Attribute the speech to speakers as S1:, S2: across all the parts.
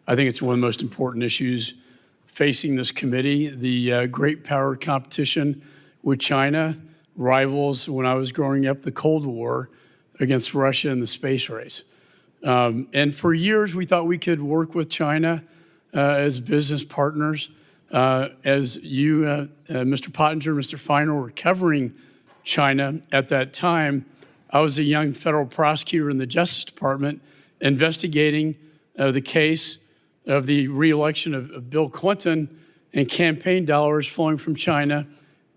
S1: I think it's one of the most important issues facing this committee. The great power competition with China rivals, when I was growing up, the Cold War against Russia in the space race. And for years, we thought we could work with China as business partners. As you, Mr. Pottinger, Mr. Feiner, were covering China at that time, I was a young federal prosecutor in the Justice Department investigating the case of the re-election of Bill Clinton and campaign dollars flowing from China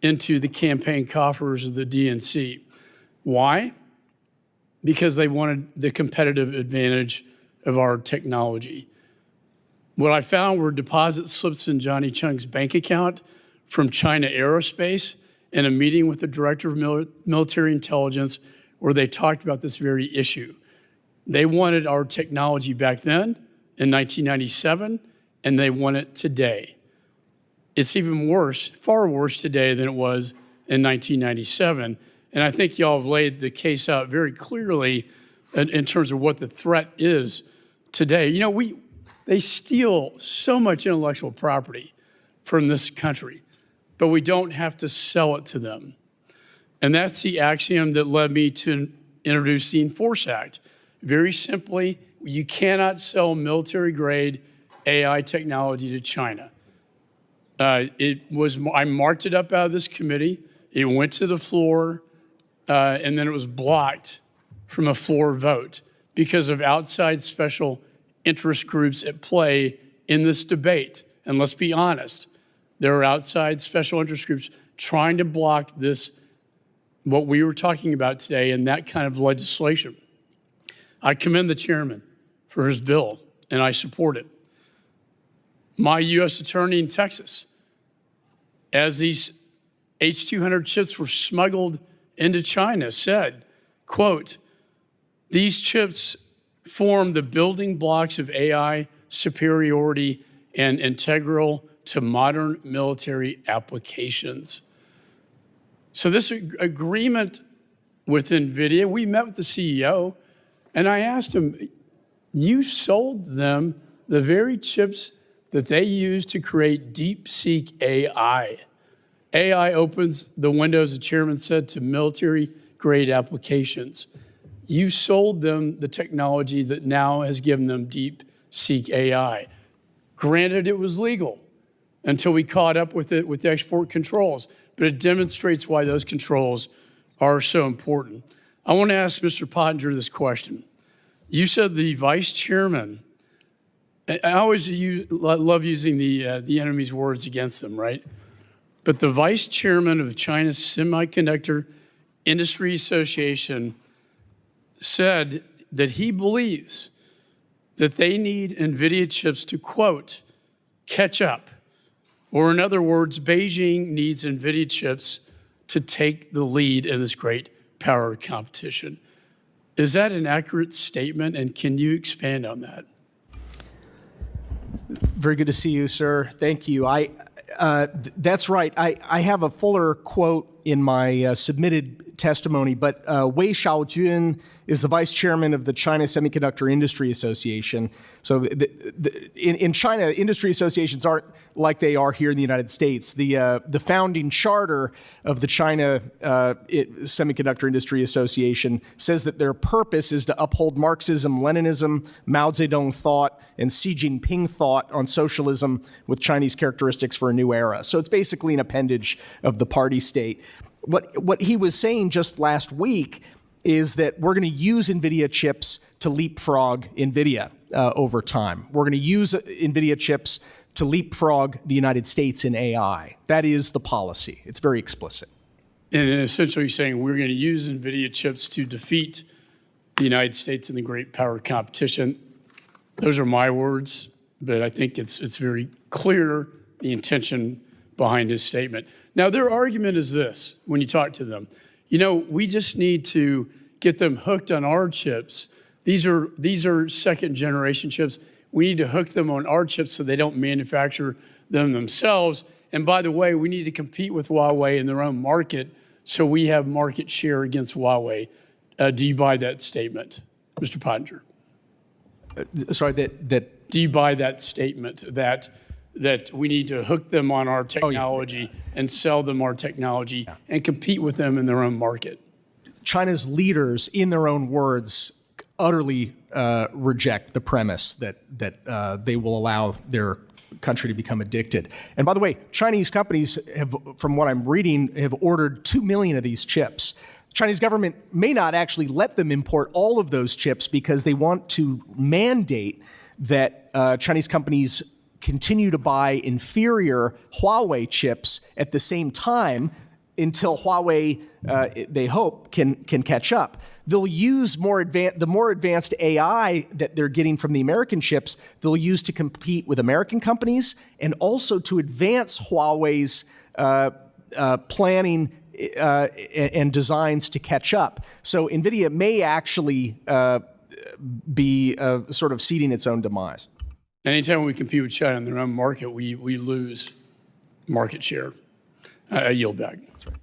S1: into the campaign coffers of the DNC. Why? Because they wanted the competitive advantage of our technology. What I found were deposit slips in Johnny Chung's bank account from China Aerospace in a meeting with the director of military intelligence where they talked about this very issue. They wanted our technology back then in 1997, and they want it today. It's even worse, far worse today than it was in 1997. And I think y'all have laid the case out very clearly in terms of what the threat is today. You know, they steal so much intellectual property from this country, but we don't have to sell it to them. And that's the axiom that led me to introduce the Enforce Act. Very simply, you cannot sell military-grade AI technology to China. I marked it up out of this committee. It went to the floor, and then it was blocked from a floor vote because of outside special interest groups at play in this debate. And let's be honest, there are outside special interest groups trying to block this, what we were talking about today, and that kind of legislation. I commend the chairman for his bill, and I support it. My U.S. attorney in Texas, as these H200 chips were smuggled into China, said, quote, "These chips form the building blocks of AI superiority and integral to modern military applications." So this agreement with Nvidia, we met with the CEO, and I asked him, you sold them the very chips that they use to create DeepSeek AI. AI opens the window, as the chairman said, to military-grade applications. You sold them the technology that now has given them DeepSeek AI. Granted, it was legal until we caught up with it with export controls, but it demonstrates why those controls are so important. I want to ask Mr. Pottinger this question. You said the vice chairman, I always love using the enemy's words against them, right? But the vice chairman of China's Semiconductor Industry Association said that he believes that they need Nvidia chips to, quote, catch up. Or in other words, Beijing needs Nvidia chips to take the lead in this great power competition. Is that an accurate statement, and can you expand on that?
S2: Very good to see you, sir. Thank you. That's right. I have a fuller quote in my submitted testimony, but Wei Xiaojun is the vice chairman of the China Semiconductor Industry Association. So in China, industry associations aren't like they are here in the United States. The founding charter of the China Semiconductor Industry Association says that their purpose is to uphold Marxism, Leninism, Mao Zedong thought, and Xi Jinping thought on socialism with Chinese characteristics for a new era. So it's basically an appendage of the party state. What he was saying just last week is that we're going to use NVIDIA chips to leapfrog NVIDIA over time. We're going to use NVIDIA chips to leapfrog the United States in AI. That is the policy. It's very explicit.
S1: And essentially saying we're going to use NVIDIA chips to defeat the United States in the great power competition. Those are my words, but I think it's very clear the intention behind his statement. Now, their argument is this, when you talk to them, you know, we just need to get them hooked on our chips. These are second generation chips. We need to hook them on our chips so they don't manufacture them themselves. And by the way, we need to compete with Huawei in their own market so we have market share against Huawei. Do you buy that statement, Mr. Pottinger?
S2: Sorry, that
S1: Do you buy that statement that we need to hook them on our technology and sell them our technology and compete with them in their own market?
S2: China's leaders, in their own words, utterly reject the premise that they will allow their country to become addicted. And by the way, Chinese companies have, from what I'm reading, have ordered 2 million of these chips. The Chinese government may not actually let them import all of those chips because they want to mandate that Chinese companies continue to buy inferior Huawei chips at the same time until Huawei, they hope, can catch up. They'll use the more advanced AI that they're getting from the American chips, they'll use to compete with American companies and also to advance Huawei's planning and designs to catch up. So Nvidia may actually be sort of seeding its own demise.
S1: Anytime we compete with China in their own market, we lose market share. I yield back.
S2: That's right.